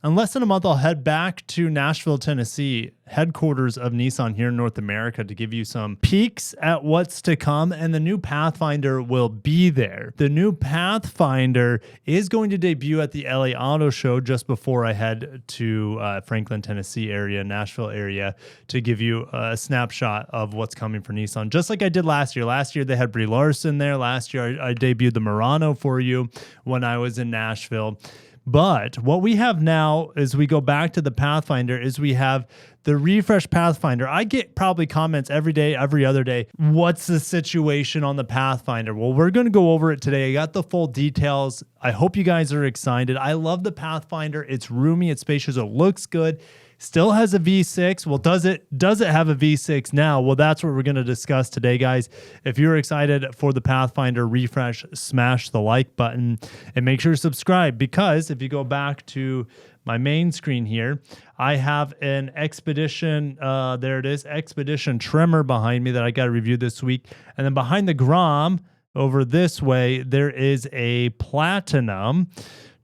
In less than a month, I'll head back to Nashville, Tennessee, headquarters of Nissan here in North America, to give you some peeks at what's to come, and the new Pathfinder will be there. The new Pathfinder is going to debut at the LA Auto Show just before I head to Franklin, Tennessee area, Nashville area, to give you a snapshot of what's coming for Nissan, just like I did last year. Last year, they had Brie Larson there. Last year, I debuted the Murano for you when I was in Nashville. But what we have now, as we go back to the Pathfinder, is we have the refreshed Pathfinder. I get probably comments every day, every other day. What's the situation on the Pathfinder? Well, we're going to go over it today. I got the full details. I hope you guys are excited. I love the Pathfinder. It's roomy, it's spacious, it looks good. Still has a V6. Well, does it have a V6 now? Well, that's what we're going to discuss today, guys. If you're excited for the Pathfinder refresh, smash the like button and make sure to subscribe, because if you go back to my main screen here, I have an Expedition, there it is, Expedition trimmer behind me that I got to review this week. And then behind the Grom, over this way, there is a Platinum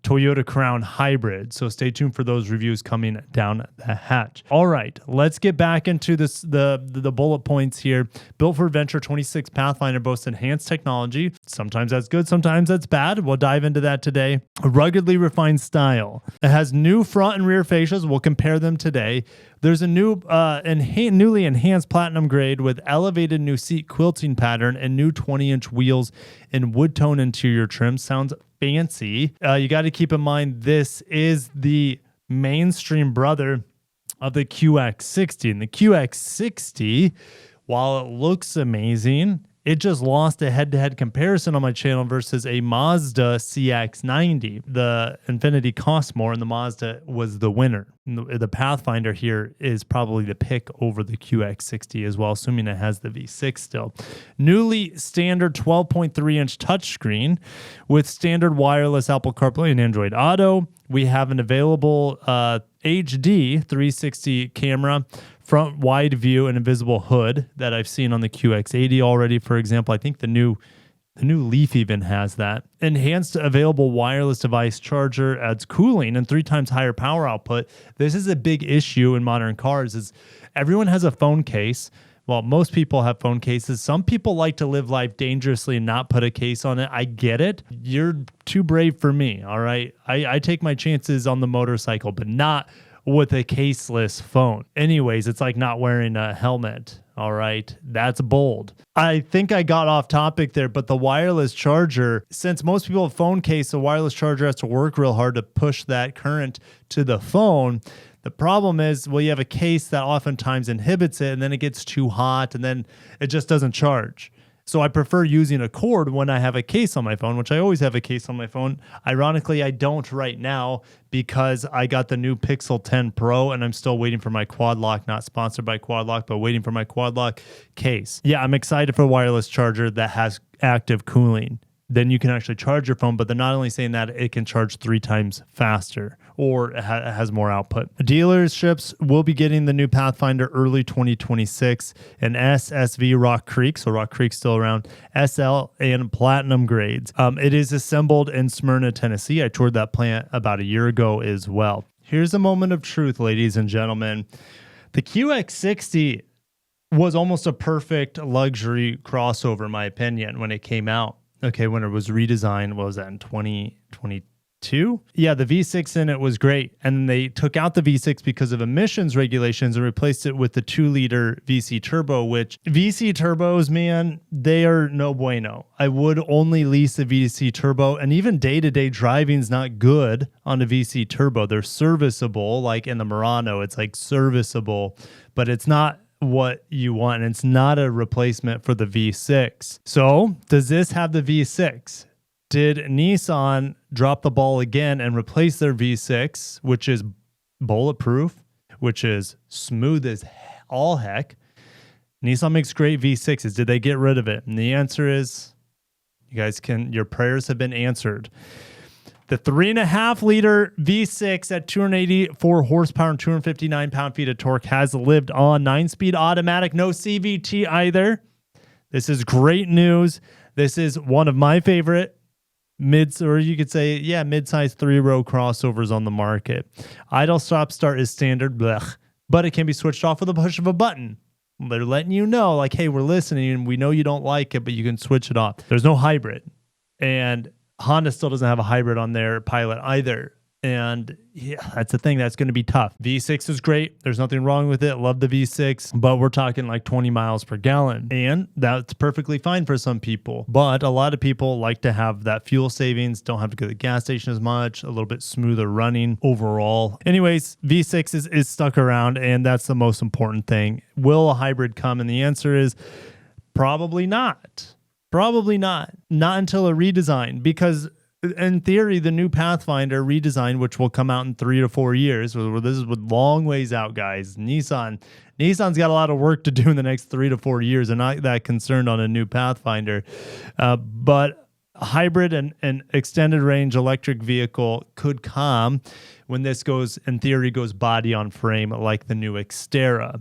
Toyota Crown Hybrid. So stay tuned for those reviews coming down the hatch. All right, let's get back into this. The bullet points here. Built for adventure, 26 Pathfinder boasts enhanced technology. Sometimes that's good, sometimes that's bad. We'll dive into that today. A ruggedly refined style. It has new front and rear fascias. We'll compare them today. There's a new, newly enhanced platinum grade with elevated new seat quilting pattern and new 20-inch wheels and wood tone interior trim. Sounds fancy. You got to keep in mind, this is the mainstream brother of the QX60. And the QX60, while it looks amazing, it just lost a head-to-head comparison on my channel versus a Mazda CX-90. The Infiniti cost more, and the Mazda was the winner. The Pathfinder here is probably the pick over the QX60 as well, assuming it has the V6 still. Newly standard 12.3-inch touchscreen with standard wireless Apple CarPlay and Android Auto. We have an available HD 360 camera, front wide view, and invisible hood that I've seen on the QX80 already, for example. I think the new Leaf even has that. Enhanced available wireless device charger, adds cooling and 3 times higher power output. This is a big issue in modern cars, is everyone has a phone case. Well, most people have phone cases. Some people like to live life dangerously and not put a case on it. I get it. You're too brave for me, all right? I take my chances on the motorcycle, but not with a caseless phone. Anyways, it's like not wearing a helmet. All right, that's bold. I think I got off topic there, but the wireless charger, since most people have phone case, the wireless charger has to work real hard to push that current to the phone. The problem is, well, you have a case that oftentimes inhibits it, and then it gets too hot, and then it just doesn't charge. So I prefer using a cord when I have a case on my phone, which I always have a case on my phone. Ironically, I don't right now because I got the new Pixel 10 Pro and I'm still waiting for my Quad Lock, not sponsored by Quad Lock, but waiting for my Quad Lock case. Yeah, I'm excited for a wireless charger that has active cooling. Then you can actually charge your phone, but they're not only saying that, it can charge 3 times faster, or it has more output. Dealerships will be getting the new Pathfinder early 2026, and SSV Rock Creek, so Rock Creek's still around, SL and Platinum grades. It is assembled in Smyrna, Tennessee. I toured that plant about a year ago as well. Here's a moment of truth, ladies and gentlemen. The QX60 was almost a perfect luxury crossover, in my opinion, when it came out. Okay, when it was redesigned, what was that, in 2022? Yeah, the V6 in it was great. And they took out the V6 because of emissions regulations and replaced it with the 2-liter VC turbo, which VC turbos, man, they are no bueno. I would only lease a VC turbo, and even day-to-day driving is not good on a VC turbo. They're serviceable, like in the Murano, it's like serviceable, but it's not what you want, and it's not a replacement for the V6. So does this have the V6? Did Nissan drop the ball again and replace their V6, which is bulletproof, which is smooth as all heck? Nissan makes great V6s. Did they get rid of it? And the answer is, your prayers have been answered. The 3.5-liter V6 at 284 horsepower and 259 pound-feet of torque has lived on. 9-speed automatic, no CVT either. This is great news. This is one of my favorite or you could say, yeah, mid-size 3-row crossovers on the market. Idle stop start is standard, blech, but it can be switched off with a push of a button. They're letting you know, like, hey, we're listening and we know you don't like it, but you can switch it off. There's no hybrid. And Honda still doesn't have a hybrid on their Pilot either. And yeah, that's the thing. That's going to be tough. V6 is great. There's nothing wrong with it. Love the V6, but we're talking like 20 miles per gallon. And that's perfectly fine for some people. But a lot of people like to have that fuel savings, don't have to go to the gas station as much, a little bit smoother running overall. Anyways, V6 is stuck around, and that's the most important thing. Will a hybrid come? And the answer is probably not. Probably not. Not until a redesign, because in theory, the new Pathfinder redesign, which will come out in 3 to 4 years, this is with long ways out, guys. Nissan's got a lot of work to do in the next 3 to 4 years. They're not that concerned on a new Pathfinder. But a hybrid and extended range electric vehicle could come when this goes, in theory, goes body on frame like the new Xterra.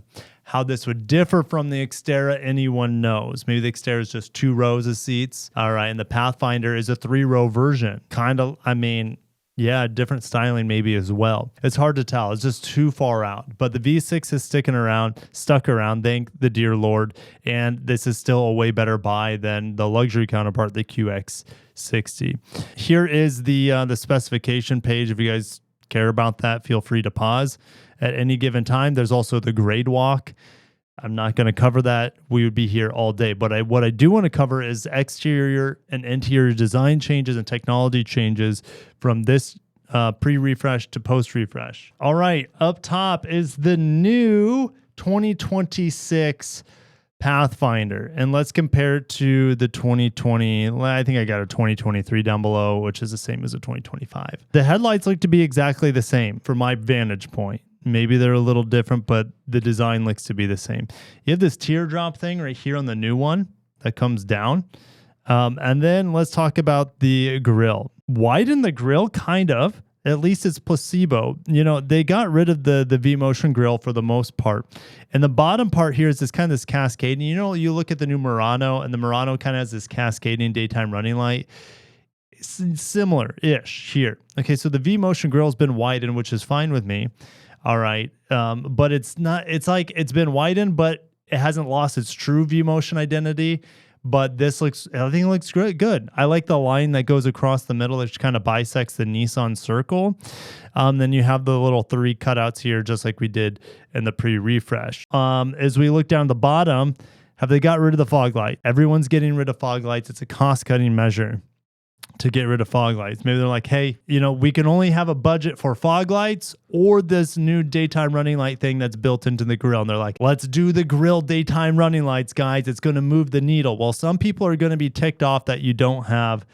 How this would differ from the Xterra, anyone knows. Maybe the Xterra is just 2 rows of seats. All right, and the Pathfinder is a 3-row version. Kind of, I mean, yeah, different styling maybe as well. It's hard to tell. It's just too far out. But the V6 is stuck around, thank the dear Lord. And this is still a way better buy than the luxury counterpart, the QX60. Here is the specification page. If you guys care about that, feel free to pause at any given time. There's also the grade walk. I'm not going to cover that. We would be here all day. But what I do want to cover is exterior and interior design changes and technology changes from this pre-refresh to post-refresh. All right, up top is the new 2026 Pathfinder. And let's compare it to the 2020. I think I got a 2023 down below, which is the same as a 2025. The headlights look to be exactly the same from my vantage point. Maybe they're a little different, but the design looks to be the same. You have this teardrop thing right here on the new one that comes down. And then let's talk about the grille. Widen the grille, kind of. At least it's placebo. You know, they got rid of the V-Motion grille for the most part. And the bottom part here is this kind of this cascading. You know, you look at the new Murano, and the Murano kind of has this cascading daytime running light. It's similar-ish here. Okay, so the V-Motion grille has been widened, which is fine with me. All right. But it's not, it's like it's been widened, but it hasn't lost its true V-Motion identity. But this looks, everything looks great, good. I like the line that goes across the middle, which kind of bisects the Nissan circle. Then you have the little 3 cutouts here, just like we did in the pre-refresh. As we look down the bottom, have they got rid of the fog light? Everyone's getting rid of fog lights. It's a cost-cutting measure to get rid of fog lights. Maybe they're like, hey, you know, we can only have a budget for fog lights or this new daytime running light thing that's built into the grill. And they're like, let's do the grill daytime running lights, guys. It's going to move the needle. Well, some people are going to be ticked off that you don't have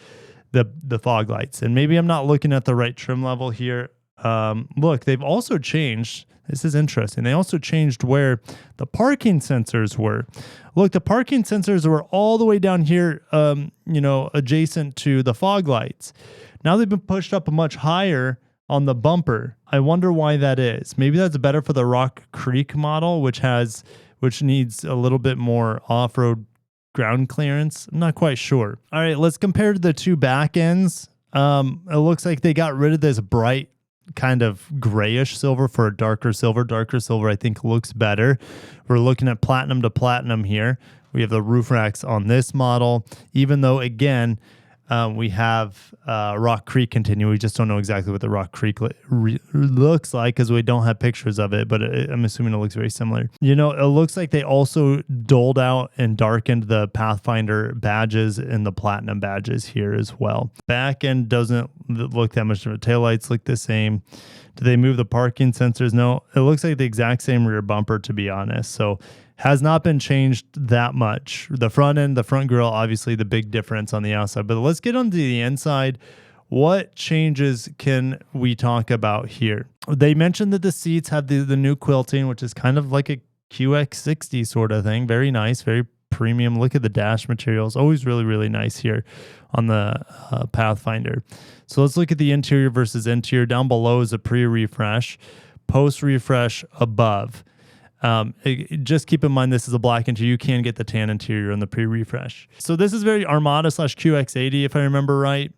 the fog lights. And maybe I'm not looking at the right trim level here. Look, they've also changed. This is interesting. They also changed where the parking sensors were. Look, the parking sensors were all the way down here, adjacent to the fog lights. Now they've been pushed up much higher on the bumper. I wonder why that is. Maybe that's better for the Rock Creek model, which needs a little bit more off-road ground clearance. I'm not quite sure. All right, let's compare the two back ends. It looks like they got rid of this bright kind of grayish silver for a darker silver. Darker silver, I think, looks better. We're looking at platinum to platinum here. We have the roof racks on this model, even though, again, we have Rock Creek continue. We just don't know exactly what the Rock Creek looks like because we don't have pictures of it, but I'm assuming it looks very similar. You know, it looks like they also doled out and darkened the Pathfinder badges and the Platinum badges here as well. Back end doesn't look that much different. Taillights look the same. Do they move the parking sensors? No, it looks like the exact same rear bumper, to be honest. So has not been changed that much. The front end, the front grille, obviously the big difference on the outside. But let's get onto the inside. What changes can we talk about here? They mentioned that the seats have the new quilting, which is kind of like a QX60 sort of thing. Very nice, very premium. Look at the dash materials. Always really, really nice here on the Pathfinder. So let's look at the interior versus interior. Down below is a pre-refresh. Post-refresh above. Just keep in mind this is a black interior. You can get the tan interior on the pre-refresh. So this is very Armada / QX80 if I remember right.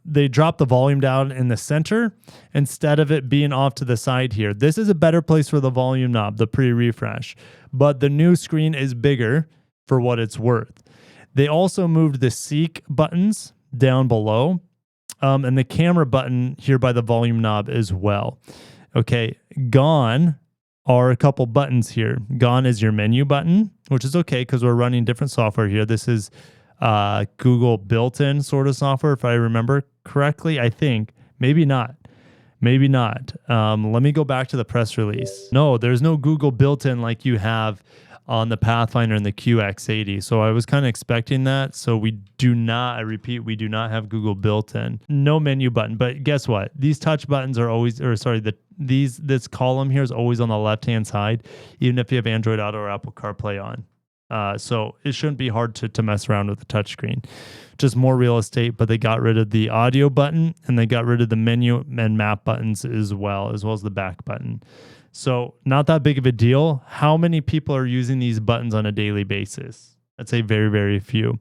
they dropped the volume down in the center instead of it being off to the side here. This is a better place for the volume knob, the pre-refresh, but the new screen is bigger for what it's worth. They also moved the seek buttons down below, and the camera button here by the volume knob as well. Okay, gone are a couple buttons here. Gone is your menu button, which is okay because we're running different software here. This is Google built-in sort of software, if I remember correctly. I think. Maybe not. Maybe not. Let me go back to the press release. No, there's no Google built-in like you have on the Pathfinder and the QX80. So I was kind of expecting that. So we do not, I repeat, we do not have Google built-in. No menu button. But guess what? These touch buttons are always, or sorry, this column here is always on the left-hand side, even if you have Android Auto or Apple CarPlay on. So it shouldn't be hard to mess around with the touchscreen. Just more real estate, but they got rid of the audio button and they got rid of the menu and map buttons as well as the back button. So not that big of a deal. How many people are using these buttons on a daily basis? I'd say very, very few.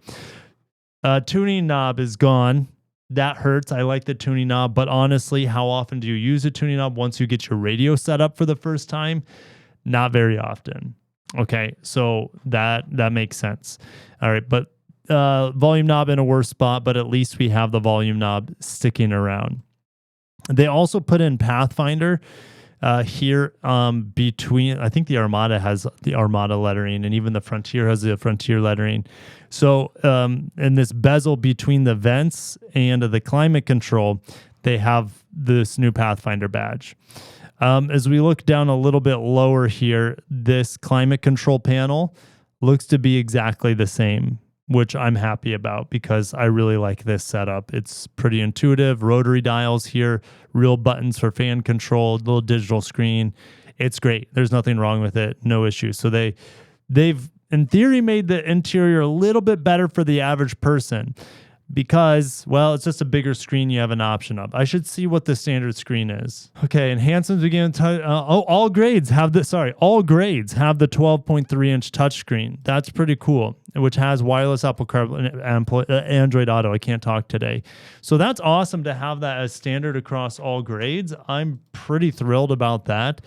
Tuning knob is gone. That hurts. I like the tuning knob, but honestly, how often do you use a tuning knob once you get your radio set up for the first time? Not very often. Okay, so that makes sense. All right, but volume knob in a worse spot, but at least we have the volume knob sticking around. They also put in Pathfinder here between, I think the Armada has the Armada lettering, and even the Frontier has the Frontier lettering. So in this bezel between the vents and the climate control, they have this new Pathfinder badge. As we look down a little bit lower here, this climate control panel looks to be exactly the same, which I'm happy about because I really like this setup. It's pretty intuitive, rotary dials here, real buttons for fan control, little digital screen. It's great. There's nothing wrong with it. No issues. So they've in theory made the interior a little bit better for the average person. Because, well, it's just a bigger screen you have an option of. I should see what the standard screen is. Okay, enhancements begin. All grades have the 12.3-inch touchscreen. That's pretty cool, which has wireless Apple CarPlay, Android Auto. I can't talk today. So that's awesome to have that as standard across all grades. I'm pretty thrilled about that.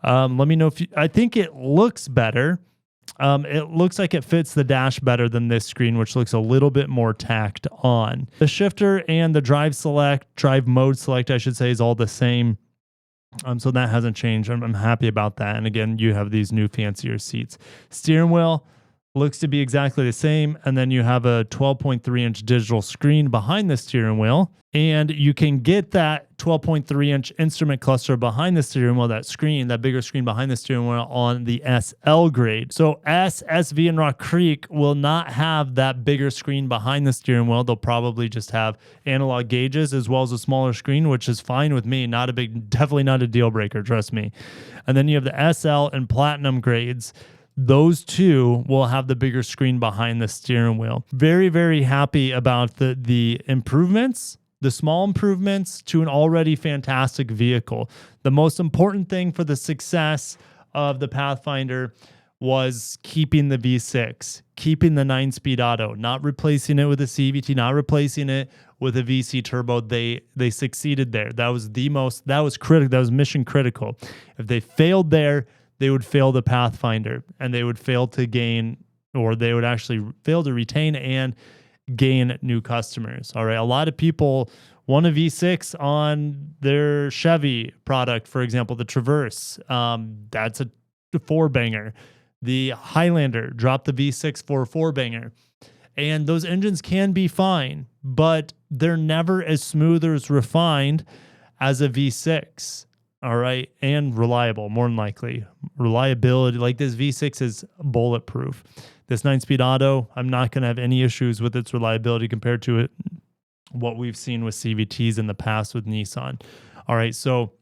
Let me know if I think it looks better. It looks like it fits the dash better than this screen, which looks a little bit more tacked on. The shifter and the drive mode select, I should say, is all the same. So that hasn't changed. I'm happy about that. And again, you have these new fancier seats. Steering wheel looks to be exactly the same. And then you have a 12.3-inch digital screen behind the steering wheel. And you can get that 12.3-inch instrument cluster behind the steering wheel, that bigger screen behind the steering wheel on the SL grade. So S, SV, and Rock Creek will not have that bigger screen behind the steering wheel. They'll probably just have analog gauges as well as a smaller screen, which is fine with me. Definitely not a deal breaker, trust me. And then you have the SL and Platinum grades. Those two will have the bigger screen behind the steering wheel. Very, very happy about the improvements, the small improvements to an already fantastic vehicle. The most important thing for the success of the Pathfinder was keeping the V6, keeping the 9-speed auto, not replacing it with a CVT, not replacing it with a VC turbo. They succeeded there. That was critical. That was mission critical. If they failed there, they would fail the Pathfinder, and they would fail to gain, or they would actually fail to retain and gain new customers. All right. A lot of people want a V6 on their Chevy product, for example, the Traverse. That's a 4-banger. The Highlander dropped the V6 for a 4-banger. And those engines can be fine, but they're never as smooth or as refined as a V6. All right. And reliable, more than likely. Reliability, like this V6 is bulletproof. This 9-speed auto, I'm not going to have any issues with its reliability compared to what we've seen with CVTs in the past with Nissan. All right. So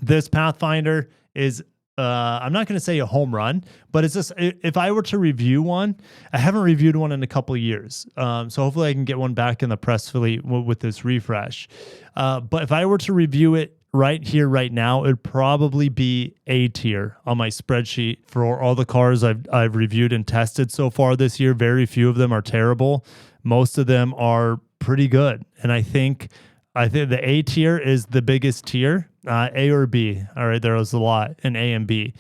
this Pathfinder is, I'm not going to say a home run, but it's just, if I were to review one, I haven't reviewed one in a couple of years. So hopefully I can get one back in the press fleet with this refresh. But if I were to review it right here, right now, it'd probably be A tier on my spreadsheet for all the cars I've reviewed and tested so far this year. Very few of them are terrible. Most of them are pretty good. And I think the A tier is the biggest tier, A or B. All right, there was a lot in A and B.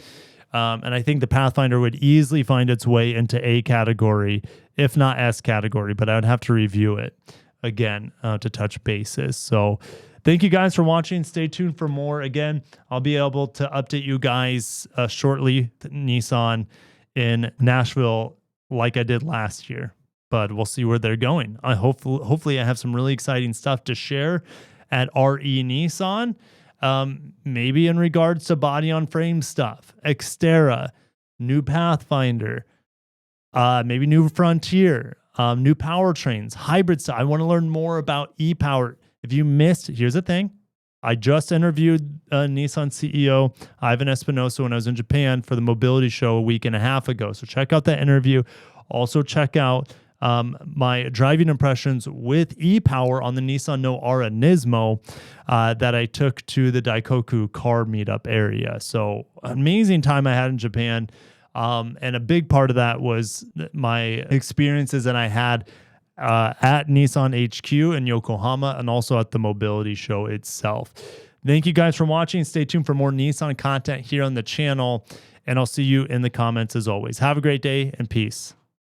And I think the Pathfinder would easily find its way into A category, if not S category, but I would have to review it again to touch bases. So thank you guys for watching. Stay tuned for more. Again, I'll be able to update you guys shortly, Nissan in Nashville, like I did last year. But we'll see where they're going. Hopefully I have some really exciting stuff to share at RE Nissan. Maybe in regards to body on frame stuff, Xterra, new Pathfinder, maybe new Frontier, new powertrains, hybrid stuff. I want to learn more about e-power. If you missed, here's the thing. I just interviewed Nissan CEO Ivan Espinosa when I was in Japan for the mobility show a week and a half ago. So check out that interview. Also check out my driving impressions with e-power on the Nissan Noara Nismo that I took to the Daikoku car meetup area. So amazing time I had in Japan. And a big part of that was my experiences that I had at Nissan HQ in Yokohama and also at the mobility show itself. Thank you guys for watching. Stay tuned for more Nissan content here on the channel, and I'll see you in the comments as always. Have a great day and peace.